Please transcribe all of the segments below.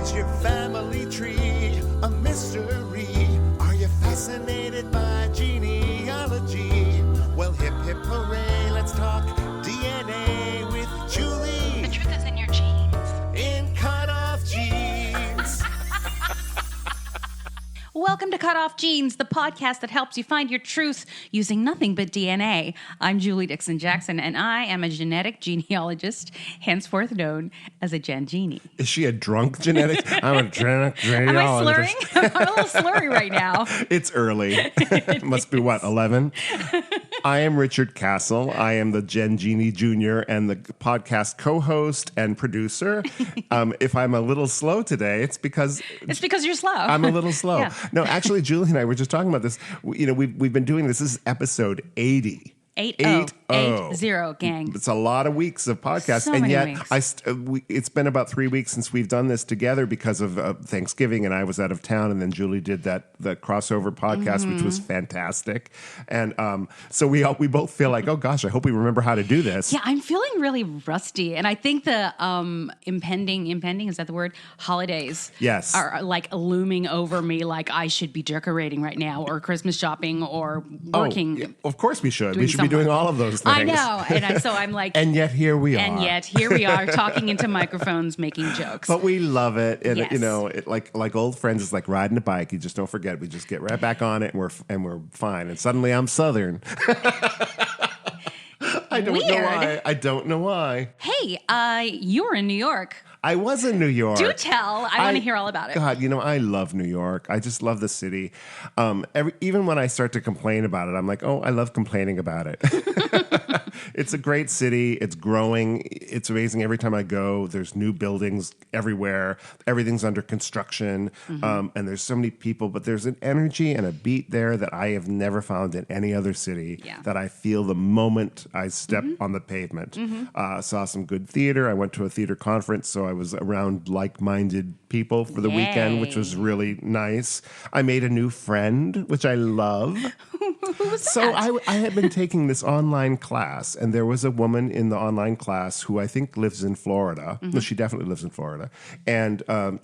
Is your family tree a mystery? Are you fascinated by genealogy? Well, hip hip hooray, let's talk DNA with Julie. The truth is in your genes. In CutOff Genes. Welcome to CutOff Genes, the podcast that helps you find your truth using nothing but DNA. I'm Julie Dixon Jackson, and I am a genetic genealogist, henceforth known as a Gen Genie. Is she a drunk genetic? I'm a genetic genealogist. Am I slurring? I'm a little slurry right now. It's early. It must be, 11? I am Richard Castle. I am the Gen Genie Jr. and the podcast co-host and producer. If I'm a little slow today, it's because you're slow. I'm a little slow. Yeah. No, actually, Julie and I were just talking about this. We've been doing this. This is episode 80. 80, gang. It's a lot of weeks of podcasts, So and many yet weeks. It's been about 3 weeks since we've done this together because of Thanksgiving, and I was out of town, and then Julie did the crossover podcast, which was fantastic, and so we both feel like, oh gosh, I hope we remember how to do this. Yeah, I'm feeling really rusty, and I think the impending is that the word? Holidays, Yes, are like looming over me. Like I should be decorating right now, or Christmas shopping, or working. Oh, yeah, of course we should. Doing We should be doing all of those things. I know, and so I'm like, and yet here we are. And yet here we are talking into microphones, making jokes. But we love it, and Yes. like old friends. It's like riding a bike. You just don't forget. We just get right back on it, and we're fine. And suddenly I'm Southern. I don't know why. Hey, you were in New York. I was in New York. Do tell. I want to hear all about it. God, I love New York. I just love the city. Even when I start to complain about it, I'm like, oh, I love complaining about it. It's a great city. It's growing. It's amazing. Every time I go, there's new buildings everywhere. Everything's under construction. And there's so many people, but there's an energy and a beat there that I have never found in any other city that I feel the moment I step on the pavement. Saw some good theater. I went to a theater conference, so I was around like-minded people for the weekend, which was really nice. I made a new friend, which I love. Who was that? So I had been taking this online class, and there was a woman in the online class who I think lives in Florida. No, she definitely lives in Florida. And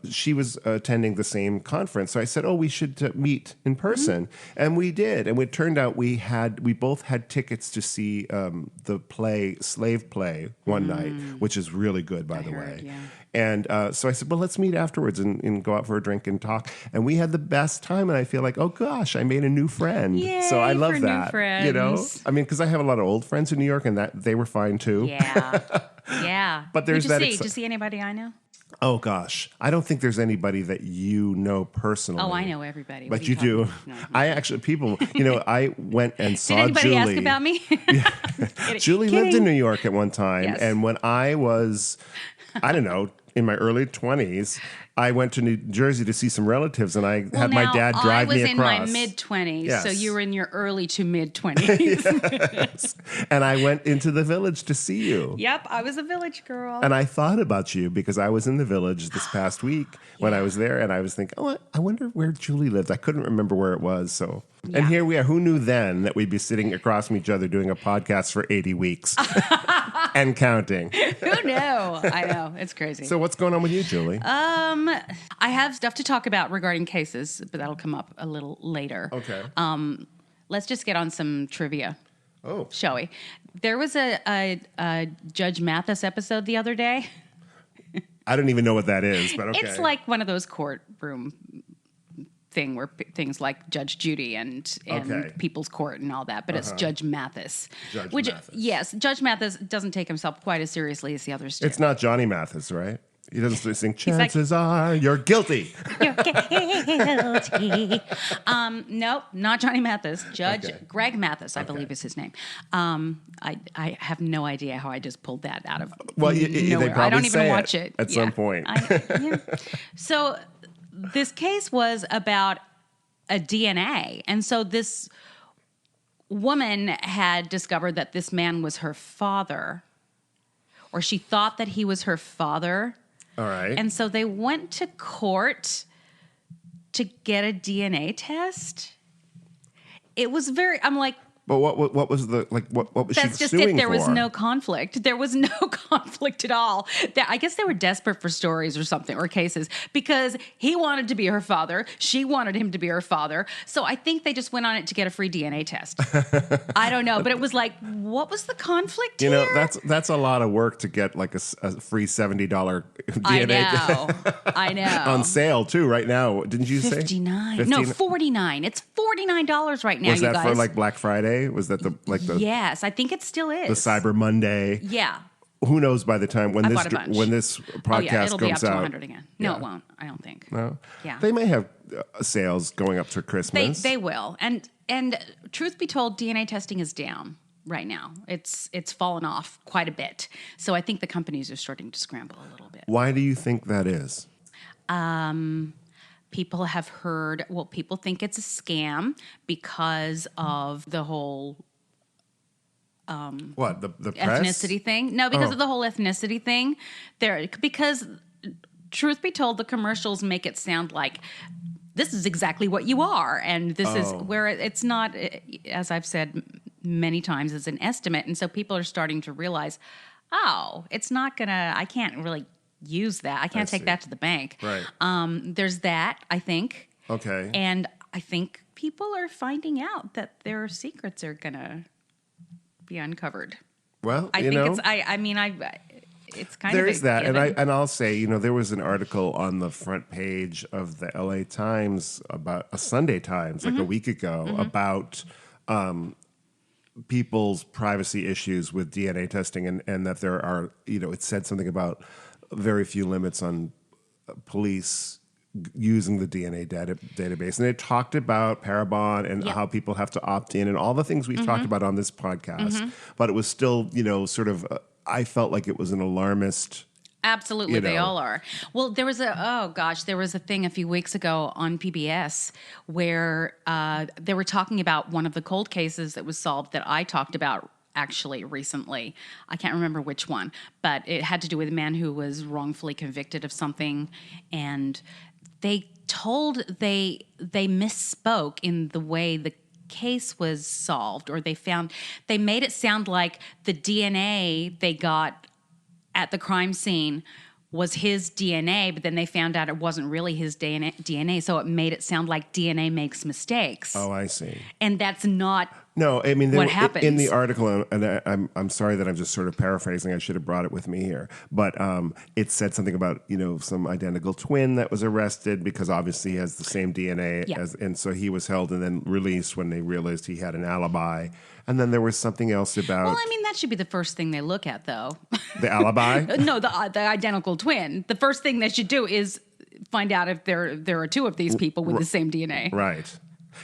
she was attending the same conference. So I said, oh, we should meet in person. And we did. And it turned out we both had tickets to see the play, Slave Play, one night, which is really good, by the way. Yeah. And so I said, well, let's meet afterwards and go out for a drink and talk. And we had the best time. And I feel like, oh, gosh, I made a new friend. Yay, so I love for that. new friends. I mean, because I have a lot of old friends in New York, and that they were fine, too. Yeah. Yeah. But there's Who'd that you see? Did you see anybody I know? Oh, gosh. I don't think there's anybody that you know personally. Oh, I know everybody. But What are you do. No. I actually, people, I went and saw Did anybody Julie. ask about me? Julie lived in New York at one time. Yes. And when I was, I don't know, in my early 20s, I went to New Jersey to see some relatives, and I had my dad drive me across. I was in my mid-20s, Yes. so you were in your early to mid-20s. Yes. And I went into the village to see you. Yep, I was a village girl. And I thought about you because I was in the village this past week when I was there, and I was thinking, oh, I wonder where Julie lived. I couldn't remember where it was. So, and here we are. Who knew then that we'd be sitting across from each other doing a podcast for 80 weeks and counting? Who knew? I know. It's crazy. So what's going on with you, Julie? I have stuff to talk about regarding cases, but that'll come up a little later. Okay. Let's just get on some trivia. Oh. Shall we? There was a Judge Mathis episode the other day. I don't even know what that is, but okay. It's like one of those courtroom thing where things like Judge Judy and Okay. People's Court and all that, but it's Judge Mathis. Judge Which, Mathis. yes, Judge Mathis doesn't take himself quite as seriously as the others do. It's not Johnny Mathis, right? He doesn't sing, chances are you're guilty. You're guilty. Nope, not Johnny Mathis. Judge Greg Mathis, I believe is his name. I have no idea how I just pulled that out of Well, nowhere. they probably I don't even say watch it at some point. So this case was about a DNA. And so this woman had discovered that this man was her father, or she thought that he was her father. All right. And so they went to court to get a DNA test. It was I'm like, But what was the like? What was That's she just suing it. There for? was no conflict. There was no conflict at all. I guess they were desperate for stories or something, or cases, because he wanted to be her father. She wanted him to be her father. So I think they just went on it to get a free DNA test. I don't know, but it was like, what was the conflict You here? know, that's a lot of work to get like a free $70 DNA I know. on sale too right now. Didn't you say 59? No, 49. It's $49 right now, Was you that guys. for like Black Friday? Was that the Yes, I think it still is. the Cyber Monday? Yeah. Who knows by the time when I this bought a bunch. when this podcast Oh yeah, it'll be up comes to out? 100 again. No, Yeah. it won't. I don't think. No? Yeah. They may have sales going up to Christmas. They will. And truth be told, DNA testing is down right now. It's fallen off quite a bit. So I think the companies are starting to scramble a little bit. Why do you think that is? People have heard, people think it's a scam because of the whole What, the press? ethnicity thing. No, because of the whole ethnicity thing. Because truth be told, the commercials make it sound like this is exactly what you are, and this is where it's not. As I've said many times, it's an estimate, and so people are starting to realize, it's not gonna. I can't really use that. I can't take that to the bank. Right. There's that, I think. Okay. And I think people are finding out that their secrets are gonna be uncovered. Well, I think it's. I mean, it's kind of there is that, given. and I'll say, there was an article on the front page of the LA Times about a Sunday Times like a week ago about people's privacy issues with DNA testing, and that there are, it said something about very few limits on police using the DNA database. And it talked about Parabon and how people have to opt in and all the things we've talked about on this podcast. But it was still, sort of, I felt like it was an alarmist. Absolutely, they all are. Well, there was a thing a few weeks ago on PBS where they were talking about one of the cold cases that was solved that I talked about actually recently. I can't remember which one, but it had to do with a man who was wrongfully convicted of something, and they misspoke in the way the case was solved, or they made it sound like the DNA they got at the crime scene was his DNA, but then they found out it wasn't really his DNA, so it made it sound like DNA makes mistakes. Oh, I see. And that's not No, I mean, what happens in the article, and I'm sorry that I'm just sort of paraphrasing. I should have brought it with me here, but it said something about some identical twin that was arrested because obviously he has the same DNA and so he was held and then released when they realized he had an alibi. And then there was something else about. Well, I mean, that should be the first thing they look at, though. The alibi? No, the identical twin. The first thing they should do is find out if there are two of these people with the same DNA. Right.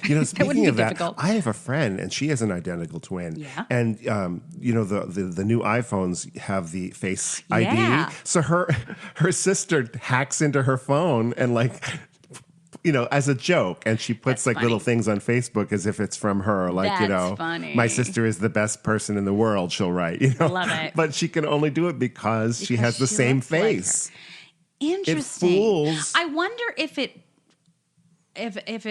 Speaking of that, I have a friend, and she has an identical twin. Yeah. And the new iPhones have the Face ID. Yeah. So her sister hacks into her phone and as a joke, and she puts That's funny. little things on Facebook as if it's from her. That's funny. My sister is the best person in the world. She'll write. Love it. But she can only do it because she has the same looks like face. her. Interesting. It fools. I wonder if it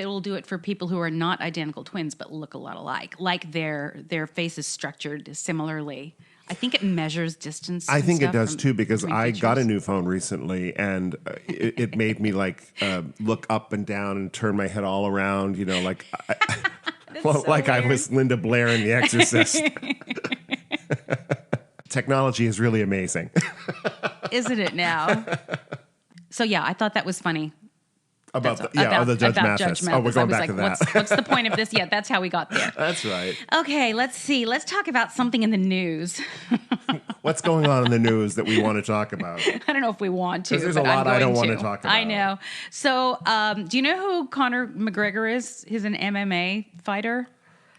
will do it for people who are not identical twins but look a lot alike, like their face is structured similarly. I think it measures distance. I think it does from, too, because I features. got a new phone recently, and it made me look up and down and turn my head all around, like I was Linda Blair in The Exorcist. Technology is really amazing. Isn't it now? So yeah, I thought that was funny. About Judge Mathis. Oh, we're going back to that. What's the point of this? Yeah, that's how we got there. That's right. Okay, let's see. Let's talk about something in the news. What's going on in the news that we want to talk about? I don't know if we want to. Because there's a lot I don't want to talk about. I know. So, do you know who Conor McGregor is? He's an MMA fighter.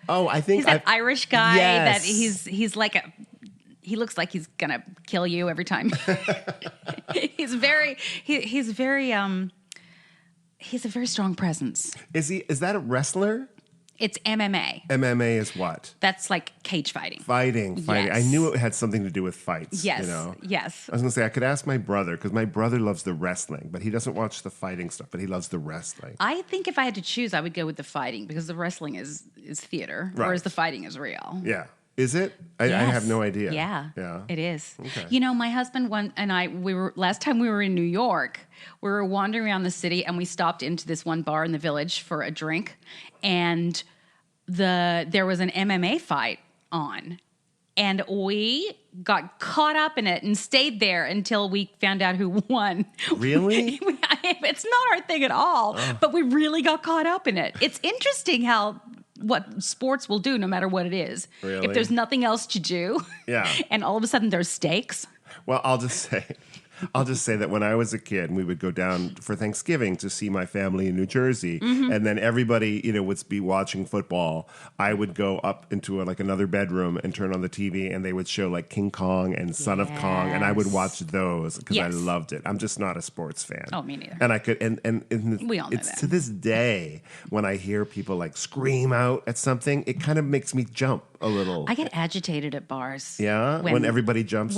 Oh, I think he's that Irish guy yes. that he's like a. He looks like he's gonna kill you every time. He's a very strong presence. Is that a wrestler? It's MMA. MMA is what? That's like cage fighting. Fighting. Yes. I knew it had something to do with fights. Yes. You know? Yes. I was going to say, I could ask my brother, because my brother loves the wrestling, but he doesn't watch the fighting stuff, but he loves the wrestling. I think if I had to choose, I would go with the fighting because the wrestling is theater, whereas the fighting is real. Yeah. Is it? I have no idea. Yeah, it is. Okay. You know, my husband and I, last time we were in New York, we were wandering around the city and we stopped into this one bar in the Village for a drink, and there was an MMA fight on, and we got caught up in it and stayed there until we found out who won. Really? It's not our thing at all, but we really got caught up in it. It's interesting what sports will do no matter what it is. Really? If there's nothing else to do, and all of a sudden there's stakes. Well, I'll just say that when I was a kid, we would go down for Thanksgiving to see my family in New Jersey, and then everybody, would be watching football. I would go up into another bedroom and turn on the TV, and they would show like King Kong and Son of Kong, and I would watch those because I loved it. I'm just not a sports fan. Oh, me neither. And I could, and we all know it's that. to this day when I hear people like scream out at something, it kind of makes me jump a little. I get agitated at bars. Yeah, when everybody jumps.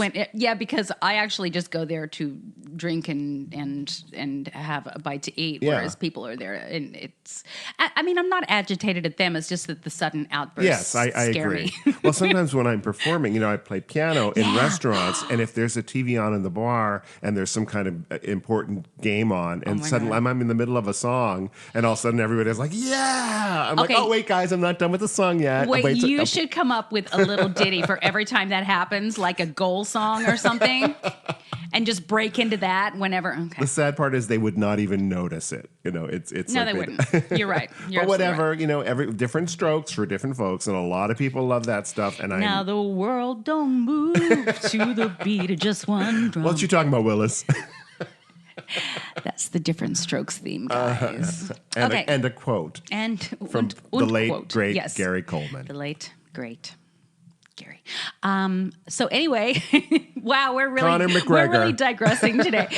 Because I actually just go there to drink and have a bite to eat, whereas people are there, and it's. I mean, I'm not agitated at them. It's just that the sudden outbursts. Yes, I scare agree. me. Well, sometimes when I'm performing, I play piano in restaurants, and if there's a TV on in the bar and there's some kind of important game on, and suddenly I'm in the middle of a song, and all of a sudden everybody's like, "Yeah!" I'm like, "Oh wait, guys, I'm not done with the song yet." Wait, you should come up with a little ditty for every time that happens, like a goal song or something, and just break into that whenever. Okay. The sad part is they would not even notice it. It's no, like they wouldn't. You're right. You're but whatever, right. every different strokes for different folks, and a lot of people love that stuff. And now the world don't move to the beat of just one drum. What you talking about, Willis? That's the different strokes theme, guys. And a quote from the late great Gary Coleman. The late great Gary. So anyway, wow, we're really digressing today.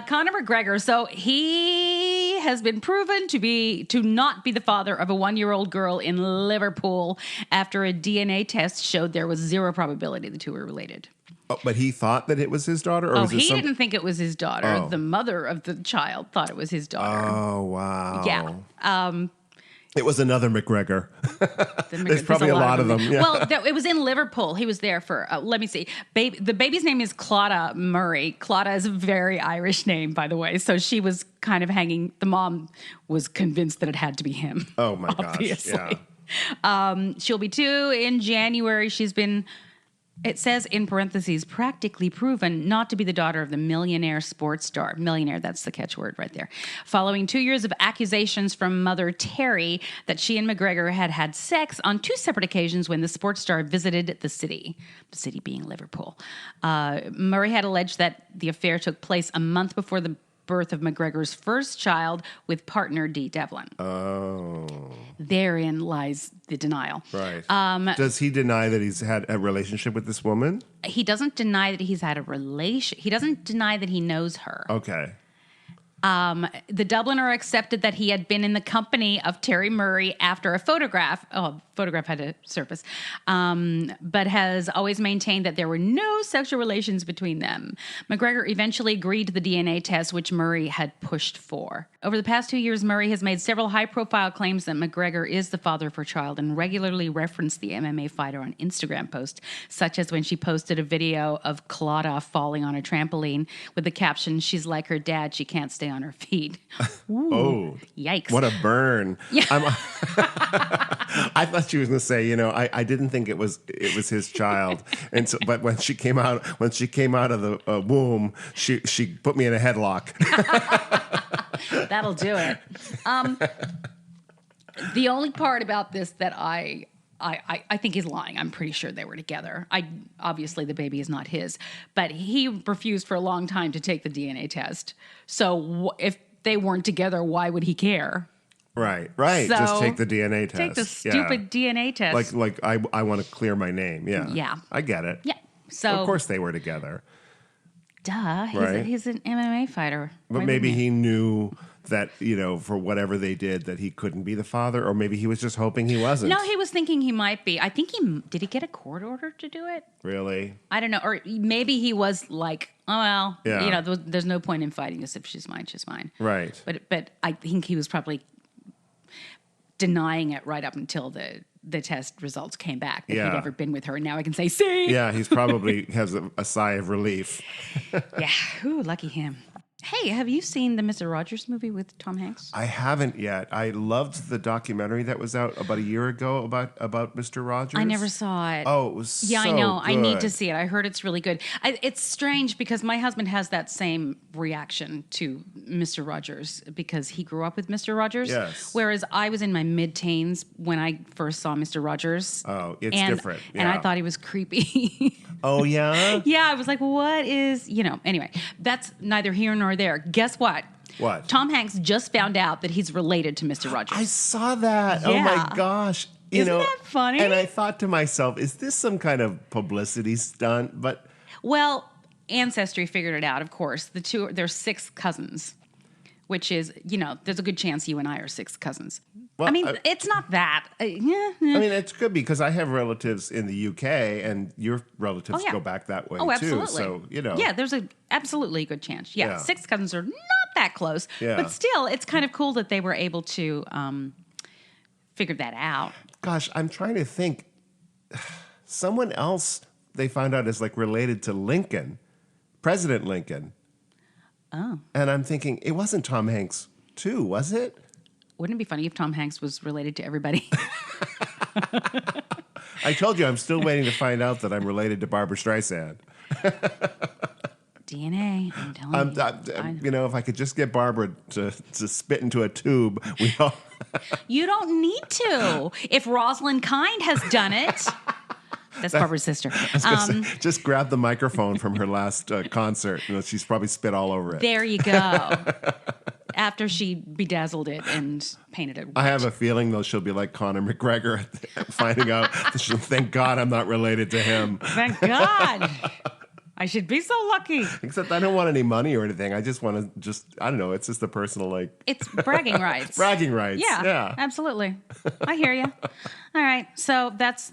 Conor McGregor. So he has been proven to not be the father of a 1-year-old girl in Liverpool after a DNA test showed there was zero probability the two were related. Oh, but he thought that it was his daughter? Or he didn't think it was his daughter. Oh. The mother of the child thought it was his daughter. Oh, wow. Yeah. It was another McGregor. There's probably a lot of them. Yeah. Well, it was in Liverpool. He was there for, let me see. The baby's name is Claudia Murray. Claudia is a very Irish name, by the way. So she was kind of hanging. The mom was convinced that it had to be him. Oh, my obviously. gosh. Yeah. She'll be 2 in January. She's been... It says in parentheses, practically proven not to be the daughter of the millionaire sports star. Millionaire, that's the catchword right there. Following 2 years of accusations from mother Terry that she and McGregor had sex on 2 separate occasions when the sports star visited the city being Liverpool. Murray had alleged that the affair took place a month before the birth of McGregor's first child with partner Dee Devlin. Oh. Therein lies the denial. Right. Does he deny that he's had a relationship with this woman? He doesn't deny that he's had a relation. He doesn't deny that he knows her. Okay. The Dubliner accepted that he had been in the company of Terry Murray after a photograph had to surface, but has always maintained that there were no sexual relations between them. McGregor eventually agreed to the DNA test, which Murray had pushed for. Over the past 2 years, Murray has made several high-profile claims that McGregor is the father of her child and regularly referenced the MMA fighter on Instagram posts, such as when she posted a video of Claudia falling on a trampoline with the caption, "She's like her dad, she can't stay on her feet." Ooh, oh, yikes. What a burn. Yeah. I thought she was going to say, I didn't think it was his child. And so, but when she came out of the womb, she put me in a headlock. That'll do it. The only part about this that I think he's lying. I'm pretty sure they were together. Obviously the baby is not his, but he refused for a long time to take the DNA test. So if they weren't together, why would he care? Right. So just take the DNA test. Take the stupid DNA test. Like I want to clear my name. Yeah. Yeah. I get it. Yeah. So of course they were together. Duh. Right? He's an MMA fighter. But maybe he knew that, for whatever they did, that he couldn't be the father, or maybe he was just hoping he wasn't. No, he was thinking he might be. I think did he get a court order to do it? Really? I don't know. Or maybe he was like, oh, well, Yeah. there's no point in fighting this. If she's mine, she's mine. Right. But I think he was probably denying it right up until the test results came back that Yeah. he'd ever been with her. And now I can say, see? Yeah, he's probably has a sigh of relief. Yeah. Ooh, lucky him. Hey, have you seen the Mr. Rogers movie with Tom Hanks? I haven't yet. I loved the documentary that was out about a year ago about Mr. Rogers. I never saw it. Oh, it was Yeah, so I know. I need good. to see it. I heard it's really good. It's strange because my husband has that same reaction to Mr. Rogers because he grew up with Mr. Rogers. Yes. Whereas I was in my mid-teens when I first saw Mr. Rogers. Oh, it's and, different. And I Yeah. thought he was creepy. Oh, yeah? Yeah, I was like, what is, anyway, that's neither here nor there. Guess what? What? Tom Hanks just found out that he's related to Mr. Rogers. I saw that. Oh, my Yeah. gosh. Isn't that funny? And I thought to myself, is this some kind of publicity stunt? But Well, Ancestry figured it out, of course. They're 6 cousins, which is, there's a good chance you and I are 6 cousins. Well, I mean, it's not that. I mean, it's good because I have relatives in the UK, and your relatives Oh, yeah. go back that way, Oh, absolutely. too. So, Yeah, there's absolutely a good chance. Yeah, Yeah. 6 cousins are not that close. Yeah. But still, it's kind of cool that they were able to figure that out. Gosh, I'm trying to think. Someone else they found out is like related to Lincoln, President Lincoln. Oh. And I'm thinking, it wasn't Tom Hanks, too, was it? Wouldn't it be funny if Tom Hanks was related to everybody? I told you I'm still waiting to find out that I'm related to Barbara Streisand. DNA, I'm telling you. If I could just get Barbara to spit into a tube, we all. You don't need to. If Rosalind Kind has done it. That's Barbara's sister. Just grab the microphone from her last concert. She's probably spit all over it. There you go. After she bedazzled it and painted it white. I have a feeling, though, she'll be like Conor McGregor finding out. She'll, thank God I'm not related to him. Thank God. I should be so lucky. Except I don't want any money or anything. I just want to I don't know. It's just a personal, It's bragging rights. bragging rights. Yeah, absolutely. I hear you. All right, so that's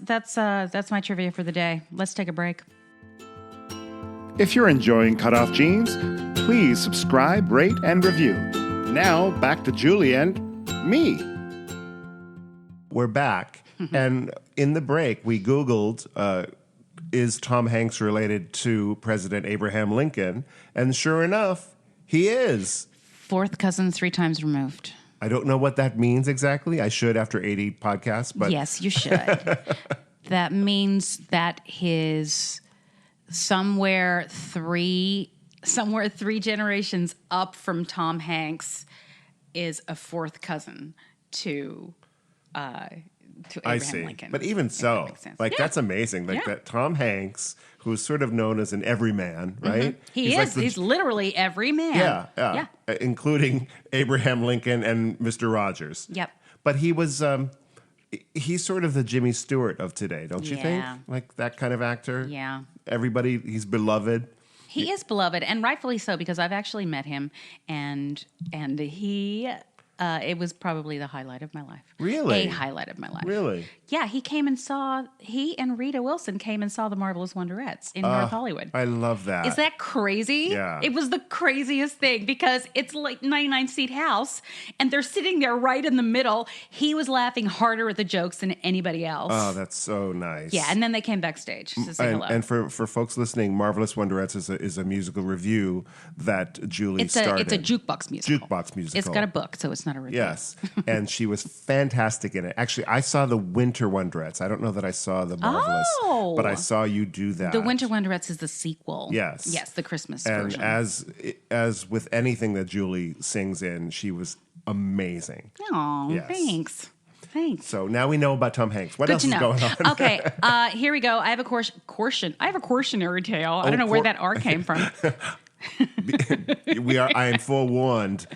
my trivia for the day. Let's take a break. If you're enjoying Cutoff Jeans, please subscribe, rate, and review. Now, back to Julie and me. We're back. And in the break, we Googled, is Tom Hanks related to President Abraham Lincoln? And sure enough, he is. 4th cousin 3 times removed. I don't know what that means exactly. I should after 80 podcasts, but Yes, you should. That means that his somewhere 3 generations up from Tom Hanks is a 4th cousin to Abraham I see. Lincoln. But even so, That makes sense. like Yeah. that's amazing. Like Yeah. that Tom Hanks, who's sort of known as an everyman, right? He He's is. like He's literally every man. yeah. Including Abraham Lincoln and Mr. Rogers. Yep. But he was he's sort of the Jimmy Stewart of today, don't you think? Yeah. Like that kind of actor. Yeah. Everybody, he's beloved. He is beloved, and rightfully so, because I've actually met him, and he, it was probably the highlight of my life. Really? A highlight of my life. Really? Yeah, he and Rita Wilson came and saw the Marvelous Wonderettes in North Hollywood. I love that. Is that crazy? Yeah. It was the craziest thing because it's like 99-seat house and they're sitting there right in the middle. He was laughing harder at the jokes than anybody else. Oh, that's so nice. Yeah, and then they came backstage to say hello. And for folks listening, Marvelous Wonderettes is a musical review that Julie started. It's a jukebox musical. Jukebox musical. It's got a book, so it's not a review. Yes, and she was fantastic in it. Actually, I saw the Winter Wonderettes. I don't know that I saw the Marvelous, Oh. but I saw you do that. The Winter Wonderettes is the sequel. Yes. Yes, the Christmas And version. as with anything that Julie sings in, she was amazing. Oh, Yes. Thanks. So now we know about Tom Hanks. What Good else to is know. going on? Okay, here we go. I have a cautionary tale. I don't know where that R came from. I am forewarned.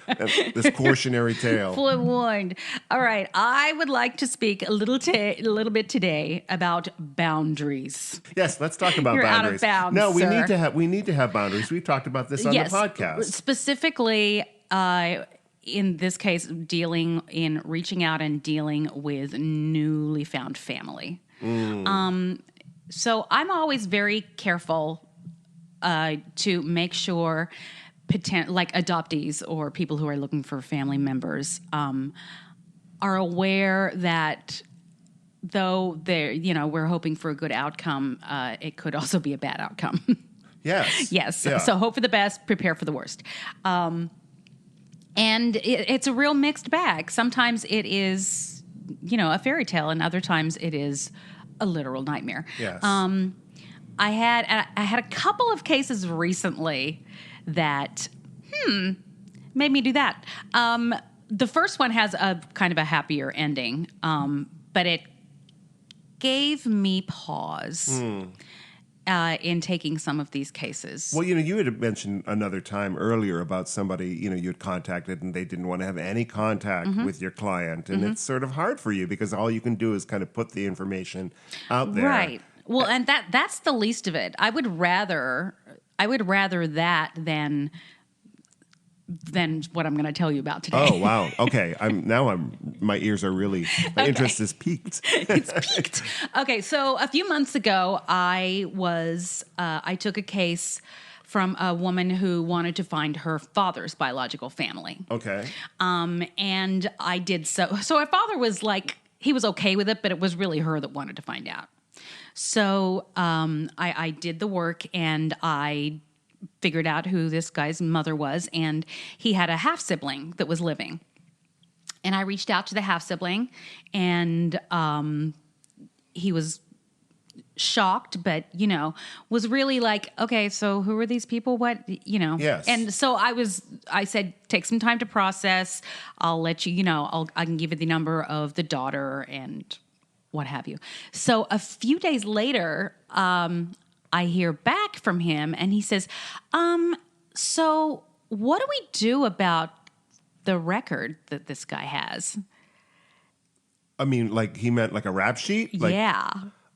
This cautionary tale. Forewarned. All right, I would like to speak a little bit today about boundaries. Yes, let's talk about You're out boundaries. of bounds, No, we sir. need to have boundaries. We talked about this on the podcast. Specifically, in this case, reaching out and dealing with newly found family. So I'm always very careful to make sure like adoptees or people who are looking for family members are aware that though we're hoping for a good outcome, it could also be a bad outcome. Yes. Yes. Yeah. So hope for the best, prepare for the worst. And it's a real mixed bag. Sometimes it is, a fairy tale, and other times it is a literal nightmare. Yes. I had a couple of cases recently that made me do that. The first one has a kind of a happier ending, but it gave me pause in taking some of these cases. Well, you had mentioned another time earlier about somebody, you had contacted and they didn't want to have any contact with your client. And it's sort of hard for you because all you can do is kind of put the information out there. Right. Well, and that's the least of it. I would rather that than what I'm going to tell you about today. Oh, wow. Okay. My ears are really, my interest is piqued. It's peaked. Okay, so a few months ago, I took a case from a woman who wanted to find her father's biological family. Okay. And I did so. So her father was he was okay with it, but it was really her that wanted to find out. So I did the work, and I figured out who this guy's mother was, and he had a half-sibling that was living. And I reached out to the half-sibling, and he was shocked, but, was really like, okay, so who are these people? What, Yes. And so I said, take some time to process. I'll let you, I can give you the number of the daughter and what have you. So a few days later, I hear back from him, and he says, so what do we do about the record that this guy has? I mean, he meant like a rap sheet? Yeah.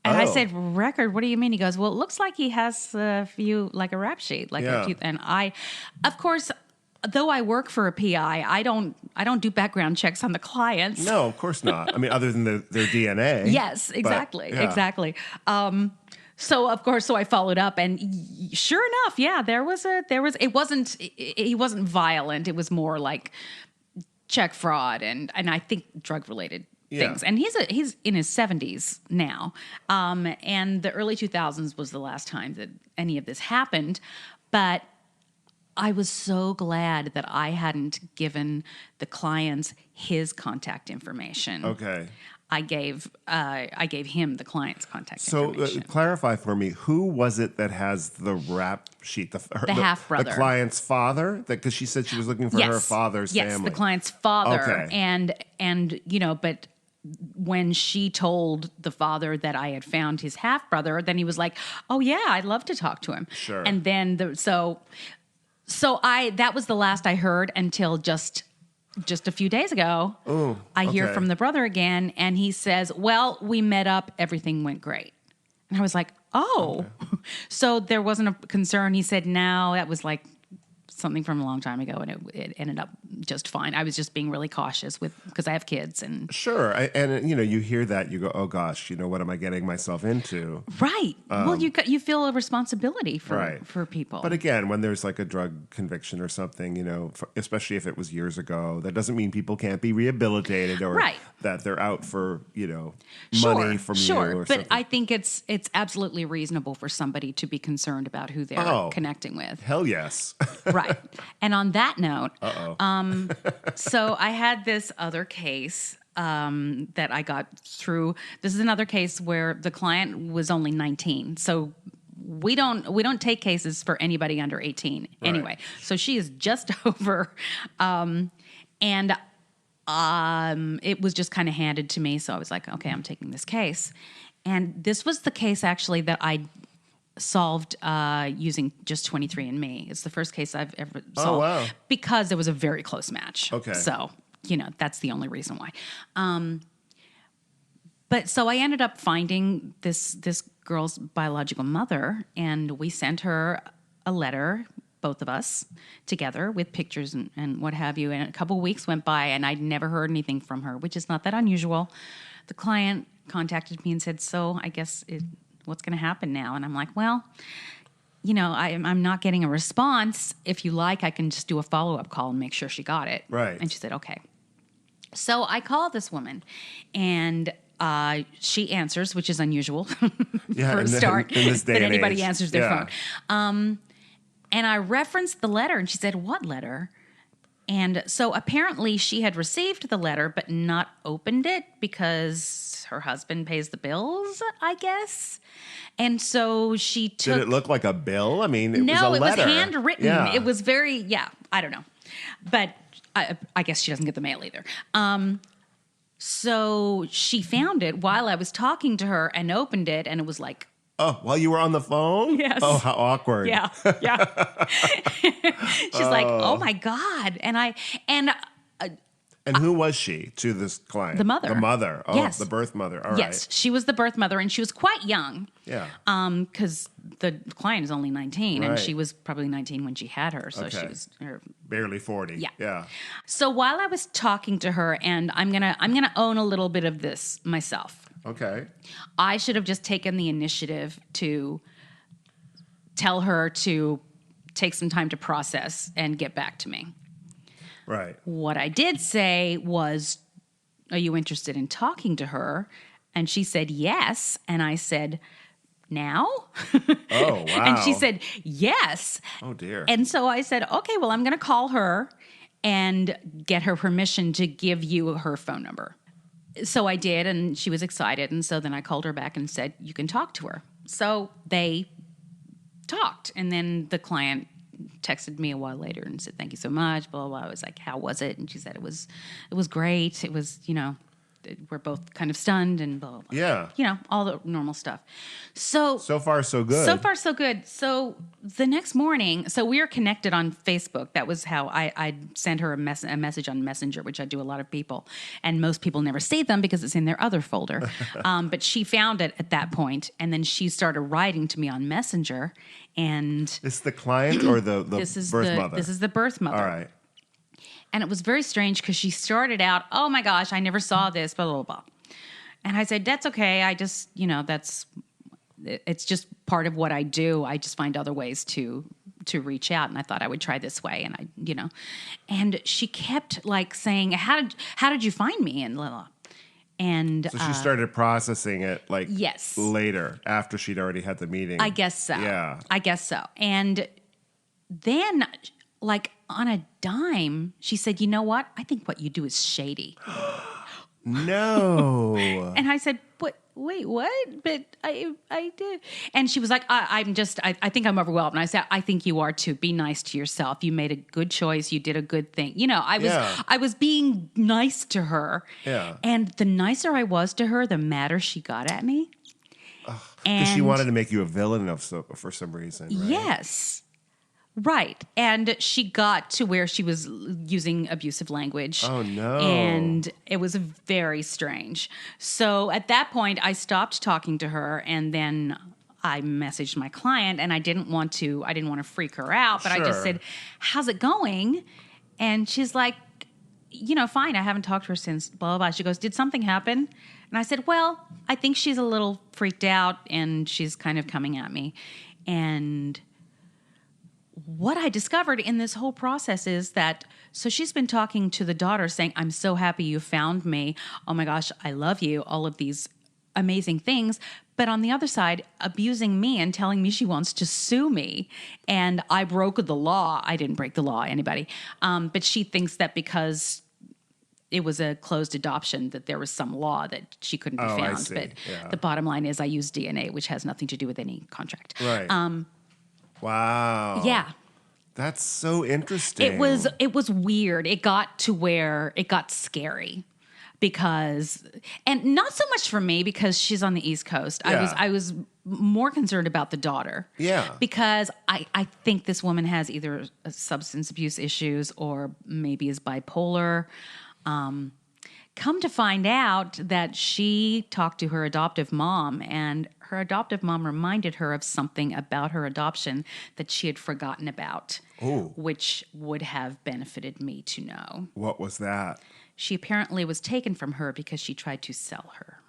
And I Oh. said, record, what do you mean? He goes, well, it looks like he has a few, like a rap sheet. Yeah. And I, of course, though I work for a PI, I don't do background checks on the clients. No, of course not. I mean, other than their DNA. Yes, exactly. But, yeah. Exactly. So of course, I followed up, and sure enough, yeah, he wasn't violent. It was more like check fraud and I think drug related things. And he's in his 70s now. And the early 2000s was the last time that any of this happened. But I was so glad that I hadn't given the clients his contact information. Okay. I gave him the client's contact So information. clarify for me, who was it that has the rap sheet? The half-brother. The client's father? Because she said she was looking for her father's family. Yes, the client's father. Okay. And but when she told the father that I had found his half-brother, then he was like, oh yeah, I'd love to talk to him. Sure. And then that was the last I heard until just a few days ago. Ooh, I hear okay. from the brother again, and he says, well, we met up, everything went great. And I was like, oh. Okay. So there wasn't a concern. He said, no, that was like something from a long time ago, and it ended up just fine. I was just being really cautious because I have kids. And Sure. And you hear that, you go, oh gosh, what am I getting myself into? right. Well, you feel a responsibility for people. But again, when there's like a drug conviction or something, especially if it was years ago, that doesn't mean people can't be rehabilitated or that they're out for, money from you or something. But I think it's absolutely reasonable for somebody to be concerned about who they're connecting with. Hell yes. Right. And on that note, so I had this other case that I got through. This is another case where the client was only 19. So we don't take cases for anybody under 18 anyway. So she is just over, and it was just kind of handed to me. So I was like, okay, I'm taking this case. And this was the case actually that I solved using just 23andMe. It's the first case I've ever solved. Oh, wow. Because there was a very close match. Okay. So, that's the only reason why. But so I ended up finding this girl's biological mother, and we sent her a letter both of us together with pictures and what have you. And a couple of weeks went by and I'd never heard anything from her, which is not that unusual. The client contacted me and said, so I guess what's going to happen now? And I'm like, well, I'm not getting a response. If you like, I can just do a follow-up call and make sure she got it. Right. And she said, okay. So I called this woman and she answers, which is unusual for a start, in this day that and anybody age. answers their phone. And I referenced the letter, and she said, what letter? And so apparently she had received the letter but not opened it because her husband pays the bills, I guess. And so she took... Did it look like a bill? I mean, it was a No, letter. it was handwritten. Yeah. It was very, I don't know. But I guess she doesn't get the mail either. So she found it while I was talking to her and opened it, and it was like... Oh, while you were on the phone? Yes. Oh, how awkward. Yeah. She's like, oh my God. And who was she to this client? The mother. The mother. Oh, Yes. the birth mother. All right. Yes, she was the birth mother, and she was quite young. Yeah. Because the client is only 19, and Right. she was probably 19 when she had her, so she Okay. was... Barely 40. Yeah. Yeah. So while I was talking to her, and I'm gonna own a little bit of this myself. Okay. I should have just taken the initiative to tell her to take some time to process and get back to me. Right. What I did say was, are you interested in talking to her? And she said, yes. And I said, now? Oh, wow. And she said, yes. Oh, dear. And so I said, okay, well, I'm going to call her and get her permission to give you her phone number. So I did, and she was excited. And so then I called her back and said, you can talk to her. So they talked. And then the client texted me a while later and said, thank you so much, blah, blah, blah. I was like, how was it? And she said, it was great. It was, we're both kind of stunned and blah, blah, blah. Yeah. All the normal stuff. So far, so good. So far, so good. So the next morning, so we were connected on Facebook. That was how I sent her a message on Messenger, which I do a lot of people. And most people never see them because it's in their other folder. But she found it at that point, and then she started writing to me on Messenger. And It's the client or the this is birth mother? This is the birth mother. All right. And it was very strange because she started out, oh my gosh, I never saw this, blah, blah, blah. And I said, that's okay. I just, it's just part of what I do. I just find other ways to reach out. And I thought I would try this way. And and she kept like saying, how did you find me? And blah, blah. And So she started processing it like yes. later after she'd already had the meeting. I guess so. Yeah. I guess so. And then like on a dime, she said, you know what? I think what you do is shady. No. And I said, wait, what? But I did. And she was like, I think I'm overwhelmed. And I said, I think you are too. Be nice to yourself. You made a good choice. You did a good thing. I was being nice to her. Yeah. And the nicer I was to her, the madder she got at me. Because she wanted to make you a villain for some reason. Right? Yes. Right. And she got to where she was using abusive language. Oh, no. And it was very strange. So at that point, I stopped talking to her, and then I messaged my client, and I didn't want to freak her out, but I just Sure. said, how's it going? And she's like, fine. I haven't talked to her since blah, blah, blah. She goes, did something happen? And I said, well, I think she's a little freaked out, and she's kind of coming at me. And what I discovered in this whole process is that, so she's been talking to the daughter saying, I'm so happy you found me. Oh my gosh, I love you. All of these amazing things. But on the other side, abusing me and telling me she wants to sue me. And I broke the law. I didn't break the law, anybody. But she thinks that because it was a closed adoption, that there was some law that she couldn't be Oh, I found. see. But Yeah. the bottom line is I use DNA, which has nothing to do with any contract. Right. Wow. Yeah. That's so interesting. It was weird. It got to where it got scary because, and not so much for me because she's on the East Coast. Yeah. I was more concerned about the daughter. Yeah. Because I think this woman has either substance abuse issues or maybe is bipolar. Come to find out that she talked to her adoptive mom, and her adoptive mom reminded her of something about her adoption that she had forgotten about. which would have benefited me to know. What was that? She apparently was taken from her because she tried to sell her.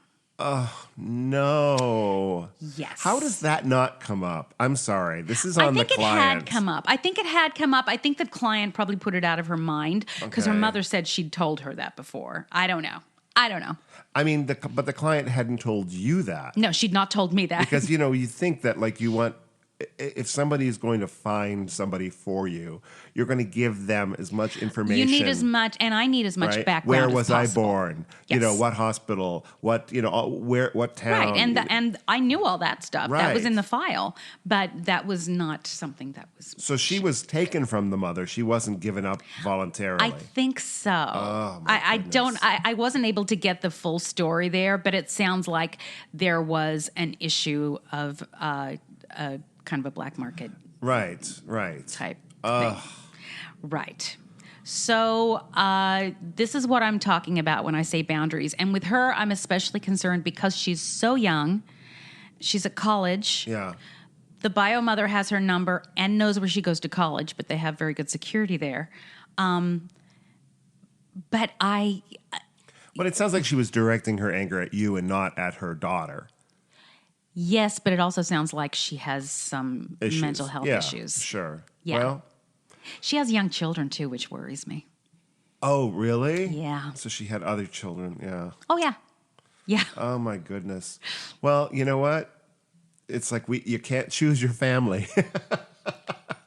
No. Yes. How does that not come up? I'm sorry. This is on the client. I think it had come up. I think the client probably put it out of her mind because her mother said she'd told her that before. I don't know. I mean, but the client hadn't told you that. No, she'd not told me that. Because, you think that, like, you want... If somebody is going to find somebody for you, you're going to give them as much information. You need as much, and I need as much background. Where was as possible. I born? Yes. What hospital? What what town? Right, and I knew all that stuff. Right. That was in the file, but that was not something that was. So she was taken from the mother. She wasn't given up voluntarily. I think so. Oh, my goodness. I wasn't able to get the full story there, but it sounds like there was an issue of kind of a black market Right. type thing. Right. So this is what I'm talking about when I say boundaries. And with her, I'm especially concerned because she's so young. She's at college. Yeah. The bio mother has her number and knows where she goes to college, but they have very good security there. But it sounds like she was directing her anger at you and not at her daughter. Yes, but it also sounds like she has some Issues. mental health issues. Sure. Yeah. Well, she has young children too, which worries me. oh, really? Yeah. So she had other children. Yeah. Oh, yeah. Yeah. Oh, my goodness. Well, you know what? It's like you can't choose your family.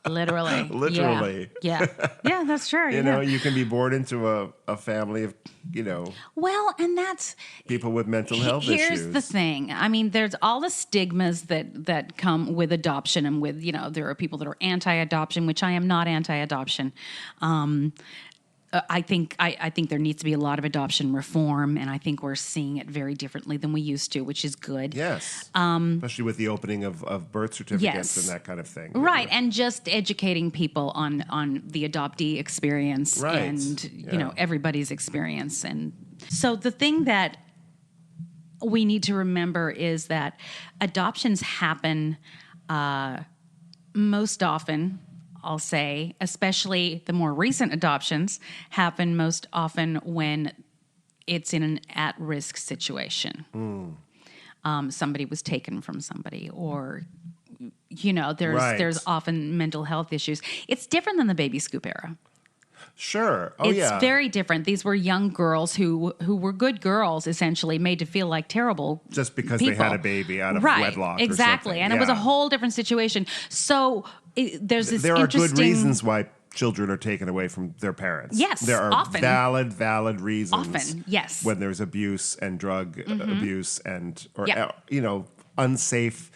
Literally. Literally. Yeah. Yeah, that's true. You can be born into a family of, Well, and that's... people with mental health issues. Here's the thing. I mean, there's all the stigmas that come with adoption and with, there are people that are anti-adoption, which I am not anti-adoption. I think there needs to be a lot of adoption reform, and I think we're seeing it very differently than we used to, which is good. Yes. Especially with the opening of birth certificates Yes. and that kind of thing. Right, and just educating people on the adoptee experience Right. and everybody's experience. And so the thing that we need to remember is that adoptions happen most often, I'll say, especially the more recent adoptions, happen most often when it's in an at-risk situation. Somebody was taken from somebody, or there's often mental health issues. It's different than the baby scoop era. Sure. Oh, it's yeah. very different. These were young girls who were good girls, essentially, made to feel like terrible Just because people. they had a baby out of right, wedlock exactly. or something. And it was a whole different situation. So there's this There are interesting... good reasons why children are taken away from their parents. Yes, there are often. valid reasons. Often, yes. When there's abuse and drug abuse and Yep. unsafe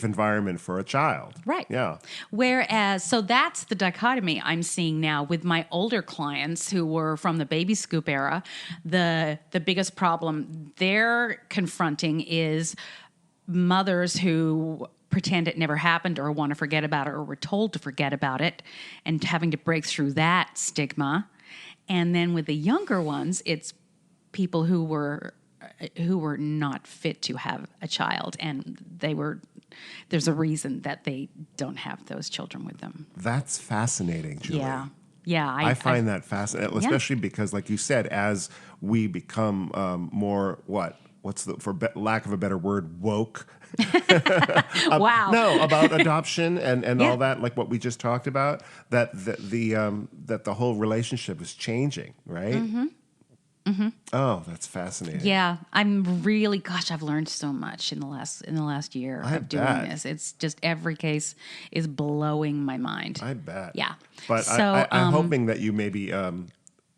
environment for a child. Right. Yeah. Whereas, so that's the dichotomy I'm seeing now with my older clients who were from the baby scoop era. The biggest problem they're confronting is mothers who pretend it never happened or want to forget about it or were told to forget about it and having to break through that stigma. And then with the younger ones, it's people who were not fit to have a child, and there's a reason that they don't have those children with them. That's fascinating, Julie. Yeah. I find that fascinating, especially because, like you said, as we become more lack of a better word, woke. Wow. No, about adoption and Yeah. all that, like what we just talked about, that the whole relationship is changing, right? Mm-hmm. Oh, that's fascinating. Yeah, I'm really, I've learned so much in the last year of doing bet. this. It's just every case is blowing my mind. I bet. Yeah. But So, I'm hoping that you maybe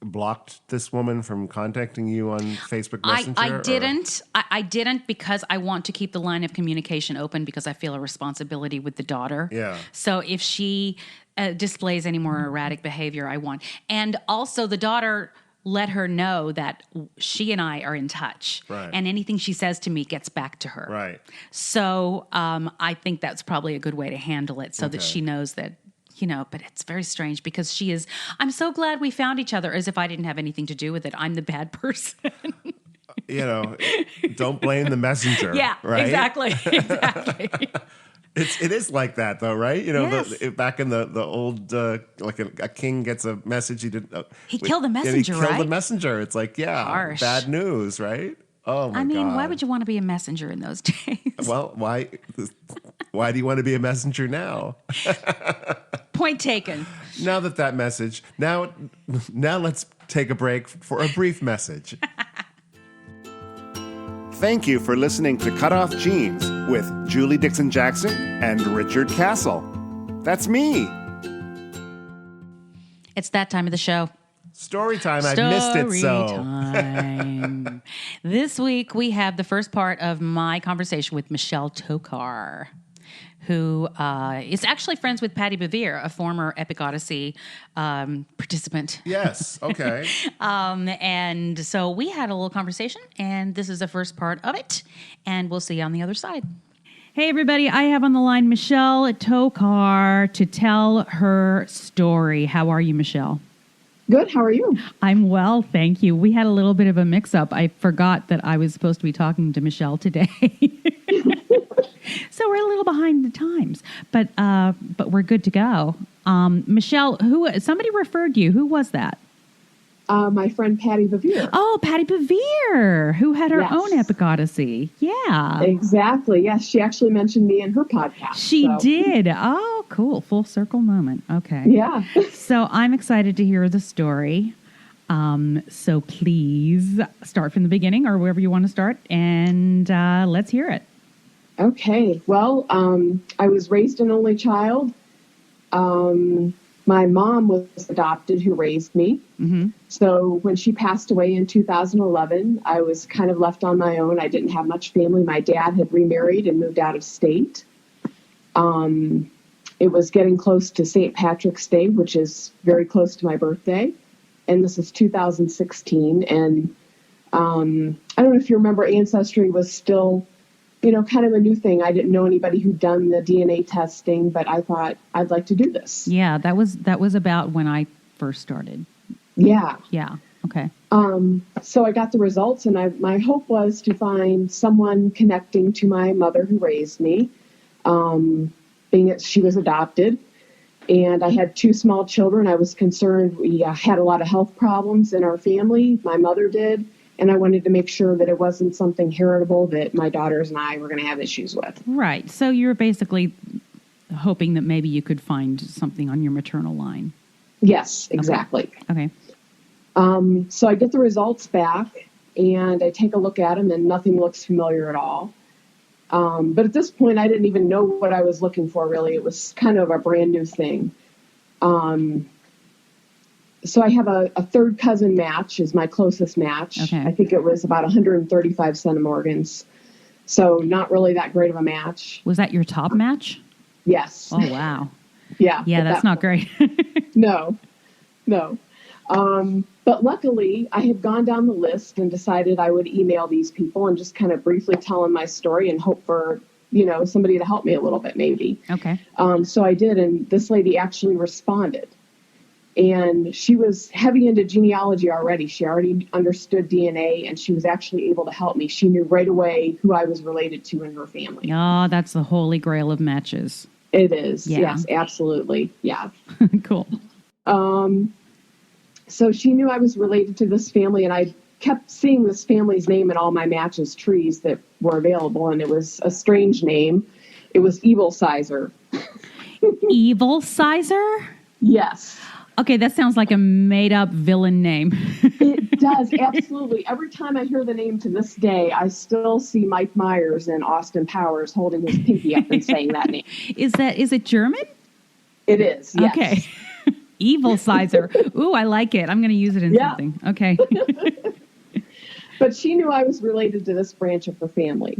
blocked this woman from contacting you on Facebook Messenger. I didn't because I want to keep the line of communication open because I feel a responsibility with the daughter. Yeah. So if she displays any more erratic behavior, I want. And also the daughter... let her know that she and I are in touch. Right. And anything she says to me gets back to her. Right. So I think that's probably a good way to handle it so that Okay. she knows that, but it's very strange because I'm so glad we found each other as if I didn't have anything to do with it. I'm the bad person. Don't blame the messenger. Yeah, right? exactly. It is like that though, right? You know, Yes. back in the old like a king gets a message he did. He killed the and messenger, he killed right? the messenger. It's like Harsh. bad news, right? Oh my I mean, God. why would you want to be a messenger in those days? Well, why? Why do you want to be a messenger now? Point taken. Now that message. Now let's take a break for a brief message. Thank you for listening to Cut Off Jeans with Julie Dixon Jackson and Richard Castle. That's me. It's that time of the show. Story time. I missed it so. Time. This week we have the first part of my conversation with Michelle Tokar, who is actually friends with Patty Bevere, a former Epic Odyssey participant. Yes. Okay. And so we had a little conversation, and this is the first part of it, and we'll see you on the other side. Hey, everybody. I have on the line Michelle Tokar to tell her story. How are you, Michelle? Good. How are you? I'm well, thank you. We had a little bit of a mix-up. I forgot that I was supposed to be talking to Michelle today. So we're a little behind the times, but we're good to go. Michelle, somebody referred you. Who was that? My friend Patty Bevere. Oh, Patty Bevere, who had her Yes. own Epic Odyssey. Yeah. Exactly. Yes, she actually mentioned me in her podcast. She so. did. Oh, cool. Full circle moment. Okay. Yeah. So I'm excited to hear the story. So please start from the beginning or wherever you want to start, and let's hear it. Okay. Well, I was raised an only child. My mom was adopted, who raised me. Mm-hmm. So when she passed away in 2011, I was kind of left on my own. I didn't have much family. My dad had remarried and moved out of state. It was getting close to St. Patrick's Day, which is very close to my birthday. And this is 2016. And I don't know if you remember, Ancestry was still, kind of a new thing. I didn't know anybody who'd done the DNA testing, but I thought I'd like to do this. Yeah, that was about when I first started. Yeah. Yeah. Okay. So I got the results, and my hope was to find someone connecting to my mother who raised me, being that she was adopted. And I had 2 small children. I was concerned we had a lot of health problems in our family. My mother did. And I wanted to make sure that it wasn't something heritable that my daughters and I were going to have issues with. Right. So you were basically hoping that maybe you could find something on your maternal line. Yes, exactly. Okay. So I get the results back, and I take a look at them, and nothing looks familiar at all. But at this point, I didn't even know what I was looking for, really. It was kind of a brand new thing. So I have a third cousin match is my closest match. Okay. I think it was about 135 centimorgans. So not really that great of a match. Was that your top match? Yes. Oh, wow. Yeah. Yeah, that's not great. No. But luckily, I had gone down the list and decided I would email these people and just kind of briefly tell them my story and hope for, somebody to help me a little bit, maybe. Okay. So I did, and this lady actually responded. And she was heavy into genealogy already. She already understood DNA, and she was actually able to help me. She knew right away who I was related to in her family. Oh, that's the holy grail of matches. It is. Yeah. Yes, absolutely. Yeah. Cool. So she knew I was related to this family, and I kept seeing this family's name in all my matches trees that were available, and it was a strange name. It was Evil Sizer. Evil Sizer? Yes. Okay, that sounds like a made-up villain name. It does, absolutely. Every time I hear the name to this day, I still see Mike Myers and Austin Powers holding his pinky up and saying that name. Is it German? It is, yes. Okay. Evil Sizer. Ooh, I like it. I'm going to use it in something. Okay. But she knew I was related to this branch of her family.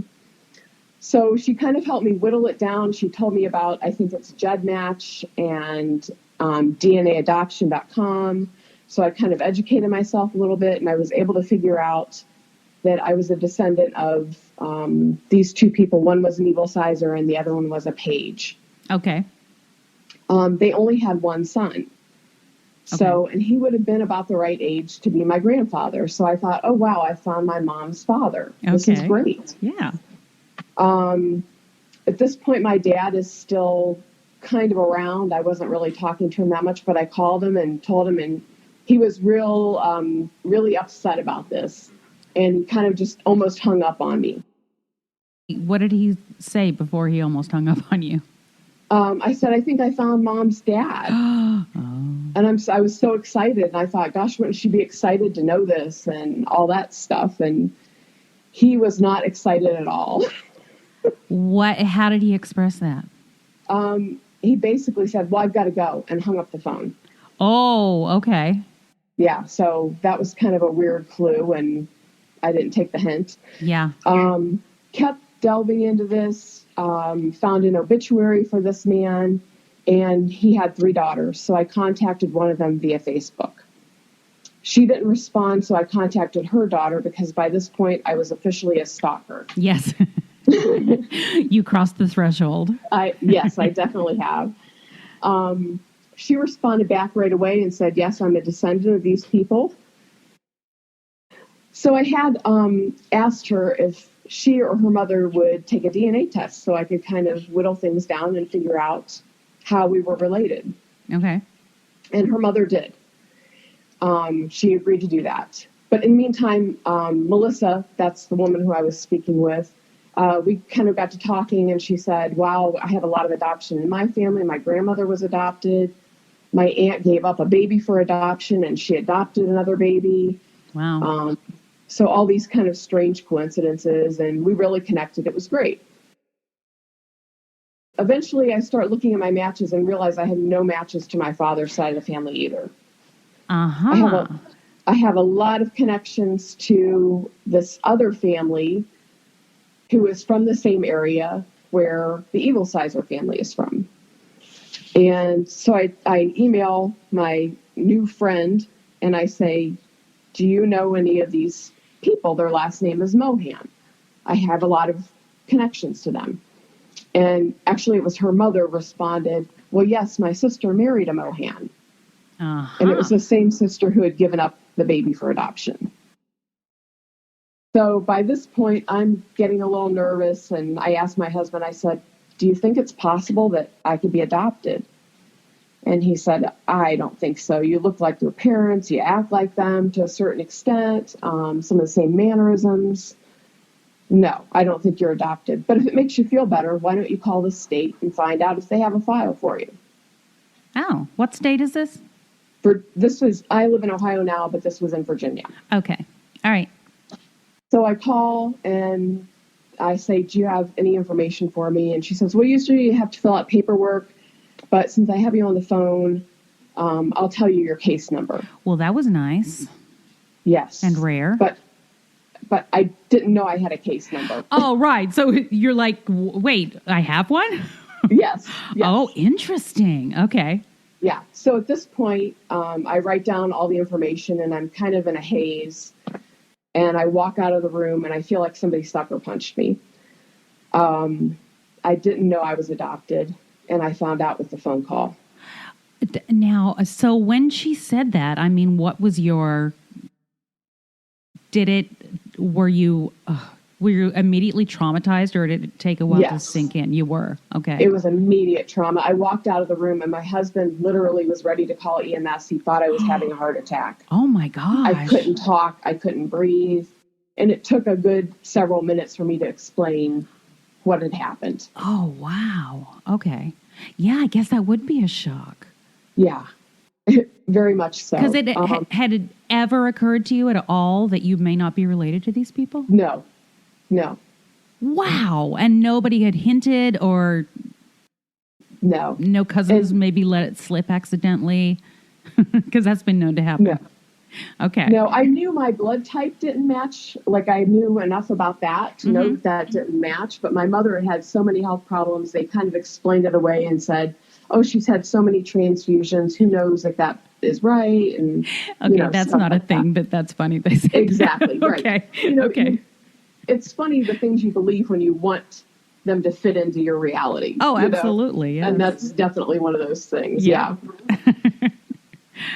So she kind of helped me whittle it down. She told me about, I think it's GEDmatch and DNAadoption.com. So I kind of educated myself a little bit, and I was able to figure out that I was a descendant of these 2 people. One was an Evil Sizer, and the other one was a Page. Okay. They only had 1 son. So, Okay. and he would have been about the right age to be my grandfather. So I thought, oh, wow, I found my mom's father. This is Okay. great. Yeah. At this point, my dad is still kind of around. I wasn't really talking to him that much, but I called him and told him, and he was really upset about this. And he kind of just almost hung up on me. What did he say before he almost hung up on you? I said, I think I found Mom's dad. And I was so excited. And I thought, gosh, wouldn't she be excited to know this and all that stuff? And he was not excited at all. How did he express that? He basically said, well, I've got to go, and hung up the phone. Oh, okay. Yeah. So that was kind of a weird clue, and I didn't take the hint. Yeah. Kept delving into this, found an obituary for this man, and he had 3 daughters. So I contacted one of them via Facebook. She didn't respond, so I contacted her daughter because by this point I was officially a stalker. Yes. You crossed the threshold. Yes, I definitely have. She responded back right away and said, yes, I'm a descendant of these people. So I had asked her if she or her mother would take a DNA test so I could kind of whittle things down and figure out how we were related. Okay. And her mother did. She agreed to do that. But in the meantime, Melissa, that's the woman who I was speaking with, we kind of got to talking, and she said, wow, I have a lot of adoption in my family. My grandmother was adopted. My aunt gave up a baby for adoption, and she adopted another baby. Wow. So all these kind of strange coincidences, and we really connected. It was great. Eventually, I start looking at my matches and realize I had no matches to my father's side of the family either. Uh-huh. I have a lot of connections to this other family who is from the same area where the Evil Sizer family is from. And so I email my new friend and I say, do you know any of these people? Their last name is Mohan. I have a lot of connections to them. And actually, it was her mother responded, well, yes, my sister married a Mohan. Uh-huh. And it was the same sister who had given up the baby for adoption. So by this point, I'm getting a little nervous. And I asked my husband, I said, do you think it's possible that I could be adopted? And he said, I don't think so. You look like your parents. You act like them to a certain extent. Some of the same mannerisms. No, I don't think you're adopted. But if it makes you feel better, why don't you call the state and find out if they have a file for you? Oh, what state is this? I live in Ohio now, but this was in Virginia. Okay. All right. So I call and I say, do you have any information for me? And she says, well, usually you have to fill out paperwork, but since I have you on the phone, I'll tell you your case number. Well, that was nice. Yes. And rare. But I didn't know I had a case number. Oh, right. So you're like, wait, I have one? Yes. Oh, interesting. Okay. Yeah. So at this point, I write down all the information and I'm kind of in a haze. And I walk out of the room and I feel like somebody sucker punched me. I didn't know I was adopted. And I found out with the phone call. Now, so when she said that, I mean, what was were you immediately traumatized or did it take a while to sink in? You were. Okay. It was immediate trauma. I walked out of the room and my husband literally was ready to call EMS. He thought I was having a heart attack. Oh my gosh. I couldn't talk. I couldn't breathe. And it took a good several minutes for me to explain what had happened. Oh, wow. Okay. Yeah, I guess that would be a shock. Yeah, very much so. Because had it ever occurred to you at all that you may not be related to these people? No. Wow. And nobody had hinted or... No cousins maybe let it slip accidentally? Because that's been known to happen. No. Okay. No, I knew my blood type didn't match. Like, I knew enough about that to know that didn't match. But my mother had so many health problems, they kind of explained it away and said, oh, she's had so many transfusions. Who knows if that is right? And okay, that's not a thing, but that's funny. They say exactly. Right. Okay. Okay. It's funny the things you believe when you want them to fit into your reality. Oh, absolutely. Yes. And that's definitely one of those things. Yeah.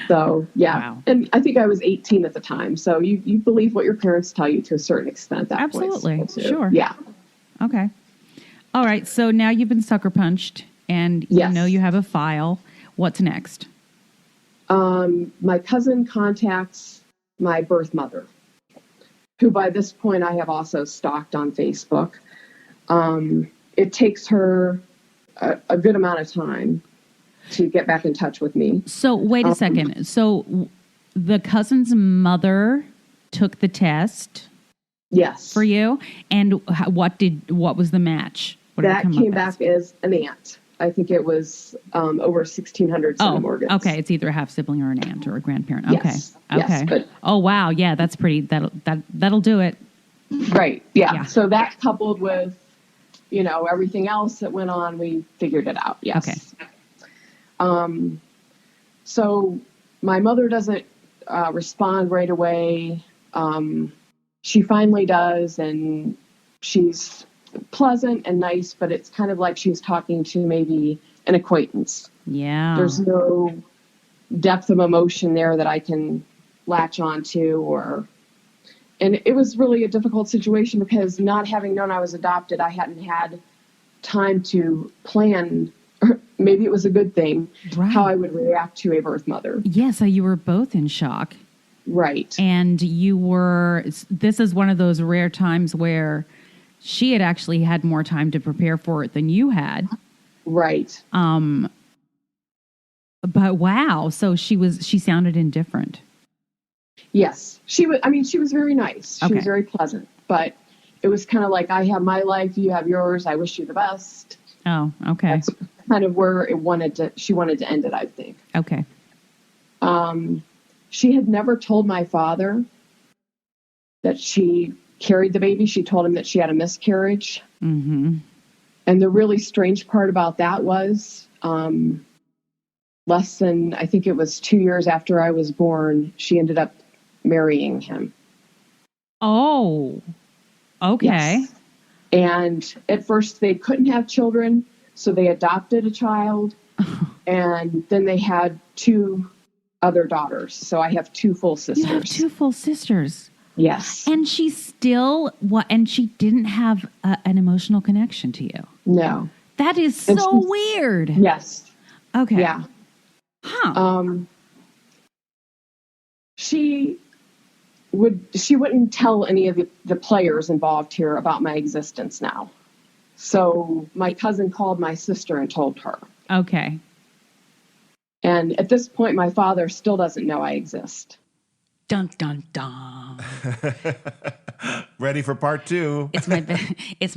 So, yeah. Wow. And I think I was 18 at the time. So you believe what your parents tell you to a certain extent. Absolutely. Point, sure. Yeah. Okay. All right. So now you've been sucker punched and Yes. you know you have a file. What's next? My cousin contacts my birth mother, who by this point I have also stalked on Facebook. It takes her a good amount of time to get back in touch with me. So wait a second. So the cousin's mother took the test Yes. for you, and what was the match? What did it That come came up as? back as an aunt. I think it was over 1,600 centimorgans. Okay. It's either a half sibling or an aunt or a grandparent. Yes. Okay. Yes, Okay. but- Oh wow. Yeah, that's pretty. That'll do it. Right. Yeah. Yeah. So that coupled with, everything else that went on, we figured it out. Yes. Okay. So my mother doesn't respond right away. She finally does, and she's pleasant and nice, but it's kind of like she's talking to maybe an acquaintance. Yeah. There's no depth of emotion there that I can latch onto, and it was really a difficult situation because not having known I was adopted, I hadn't had time to plan, or maybe it was a good thing, Right. how I would react to a birth mother. Yeah. So you were both in shock. Right. And this is one of those rare times where she had actually had more time to prepare for it than you had. Right. But wow, so she sounded indifferent. Yes. She was very nice. She Okay. was very pleasant, but it was kind of like, I have my life, you have yours. I wish you the best. Oh, okay. That's kind of where she wanted to end it, I think. Okay. She had never told my father that she carried the baby. She told him that she had a miscarriage. Mm-hmm. And the really strange part about that was, less than, I think it was 2 years after I was born, she ended up marrying him. Oh, okay. Yes. And at first they couldn't have children, so they adopted a child. And then they had 2 other daughters. So I have 2 full sisters. You have 2 full sisters. Yes. And she still, and she didn't have an emotional connection to you. No. That is And so she's- weird. Yes. Okay. Yeah. Huh. She wouldn't tell any of the players involved here about my existence now. So my cousin called my sister and told her. Okay. And at this point, my father still doesn't know I exist. Dun, dun, dun. Ready for part 2. It's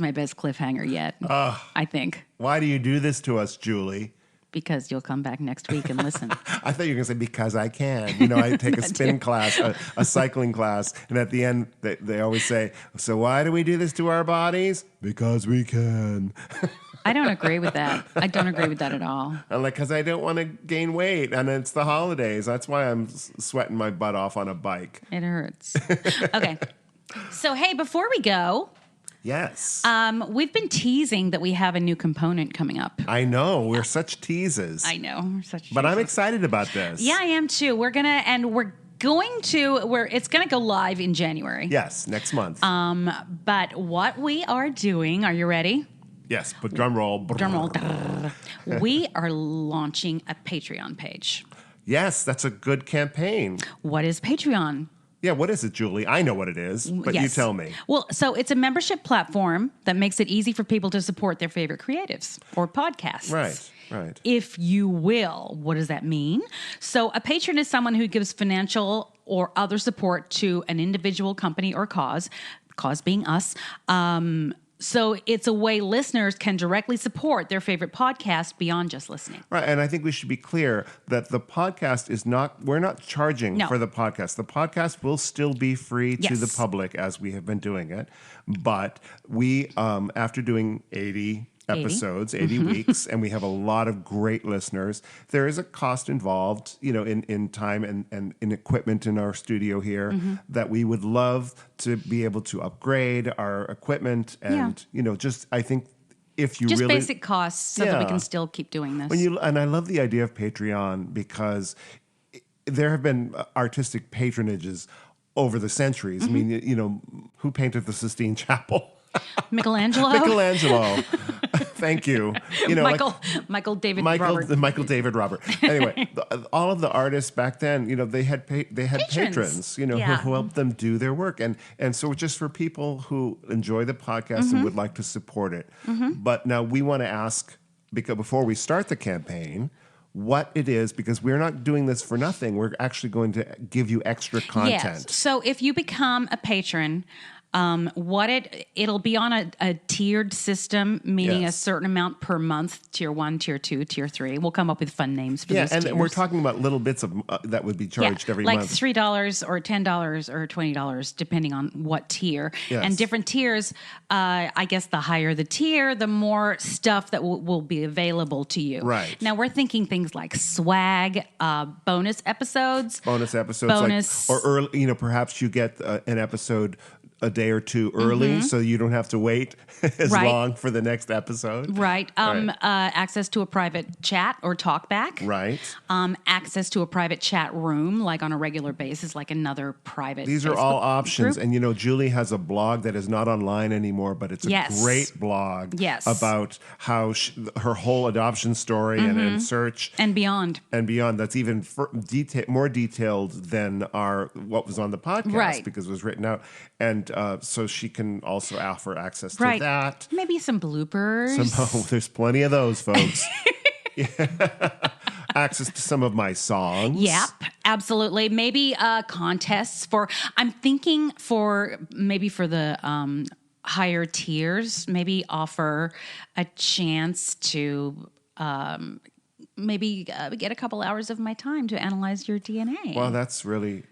my best cliffhanger yet, I think, Why do you do this to us, Julie? because you'll come back next week and listen. I thought you were going to say, because I can. I take a spin class, a cycling class, and at the end, they always say, so why do we do this to our bodies? Because we can. I don't agree with that. I don't agree with that at all. I'm like, because I don't want to gain weight, and it's the holidays. That's why I'm sweating my butt off on a bike. It hurts. Okay. So, hey, before we go, Yes. we've been teasing that we have a new component coming up. I know. We're such teases. I know. We're such But I'm teasers. excited about this. Yeah, I am too. It's going to go live in January. Yes, next month. But what we are doing, are you ready? yes, but drum roll. Drum roll. We are launching a Patreon page. Yes, that's a good campaign. What is Patreon? Yeah, what is it, Julie? I know what it is, but you Yes. tell me. Well, so it's a membership platform that makes it easy for people to support their favorite creatives or podcasts. Right. If you will. What does that mean? So a patron is someone who gives financial or other support to an individual company or cause being us. So it's a way listeners can directly support their favorite podcast beyond just listening. Right, and I think we should be clear that the podcast is we're not charging No. for the podcast. The podcast will still be free to the Yes. public as we have been doing it. But we, after doing 80 episodes, 80 weeks, and we have a lot of great listeners, there is a cost involved, in time and in equipment in our studio here that we would love to be able to upgrade our equipment and, I think if you Just really... basic costs so that we Yeah. can still keep doing this. And I love the idea of Patreon because there have been artistic patronages over the centuries. I mean, who painted the Sistine Chapel? Michelangelo. Thank you. You know, Michael David Robert. Michael David Robert. Anyway, all of the artists back then, you know, they had patrons, you know, who helped them do their work, and so just for people who enjoy the podcast and would like to support it. But now we want to ask, because before we start the campaign, what it is, because we're not doing this for nothing. We're actually going to give you extra content. Yes. So if you become a patron, it'll be on a tiered system, meaning a certain amount per month, tier 1, tier 2, tier 3. We'll come up with fun names for those tiers. And we're talking about little bits of that would be charged every month. Like $3 or $10 or $20, depending on what tier. Yes. And different tiers, I guess the higher the tier, the more stuff that will be available to you. Right. Now, we're thinking things like swag, bonus episodes. Bonus episodes. Bonus. Or early, you know, perhaps you get an episode a day or two early, so you don't have to wait as long for the next episode. Right. Access to a private chat or talk back. Right. Access to a private chat room, like on a regular basis, like another private. These are Facebook all options. group. And, you know, Julie has a blog that is not online anymore, but it's a great blog about how her whole adoption story and search. And beyond. That's even more detailed than what was on the podcast because it was written out. And so she can also offer access to that. Maybe some bloopers. There's plenty of those, folks. Access to some of my songs. Yep, absolutely. Maybe contests I'm thinking for the higher tiers, maybe offer a chance to maybe get a couple hours of my time to analyze your DNA. Well, that's really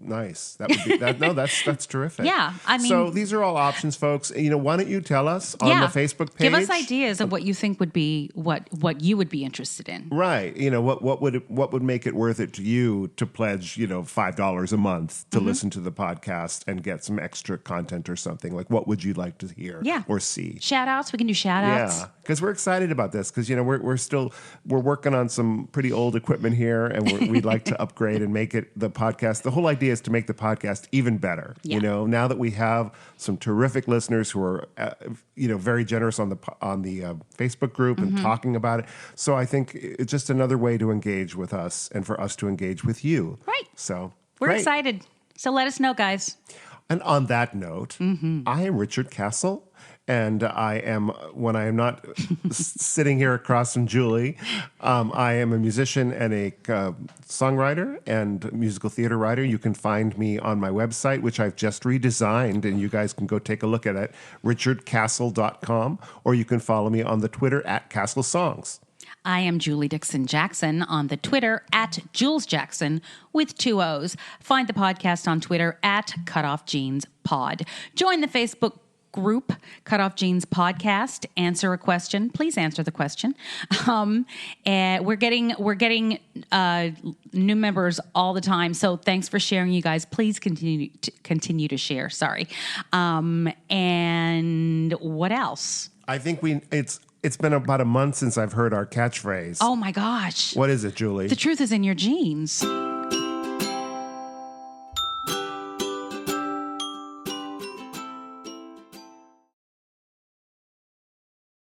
nice. That would be that. No, that's terrific. Yeah, I mean, so these are all options, folks. You know, why don't you tell us on the Facebook page? Give us ideas of what you think would be what you would be interested in. Right. You know, what would make it worth it to you to pledge, you know, $5 a month to listen to the podcast and get some extra content or something? Like, what would you like to hear or see? Shout outs. We can do shout outs. Yeah, because we're excited about this because, you know, we're working on some pretty old equipment here, and we'd like to upgrade and make it the podcast. The whole idea is to make the podcast even better. Yeah. You know, now that we have some terrific listeners who are, you know, very generous on the Facebook group and talking about it. So I think it's just another way to engage with us and for us to engage with you. Right. So we're excited. So let us know, guys. And on that note, I am Richard Castle. And when I am not sitting here across from Julie, I am a musician and a songwriter and musical theater writer. You can find me on my website, which I've just redesigned, and you guys can go take a look at it, richardcastle.com, or you can follow me on the Twitter @CastleSongs. I am Julie Dixon Jackson on the Twitter @JulesJackson with 2 O's. Find the podcast on Twitter @CutOffJeansPod. Join the Facebook group, Cut Off Jeans Podcast. Answer a question. Please answer the question. And we're getting new members all the time. So thanks for sharing, you guys. Please continue to share. Sorry. And what else? I think it's been about a month since I've heard our catchphrase. Oh my gosh. What is it, Julie? The truth is in your jeans.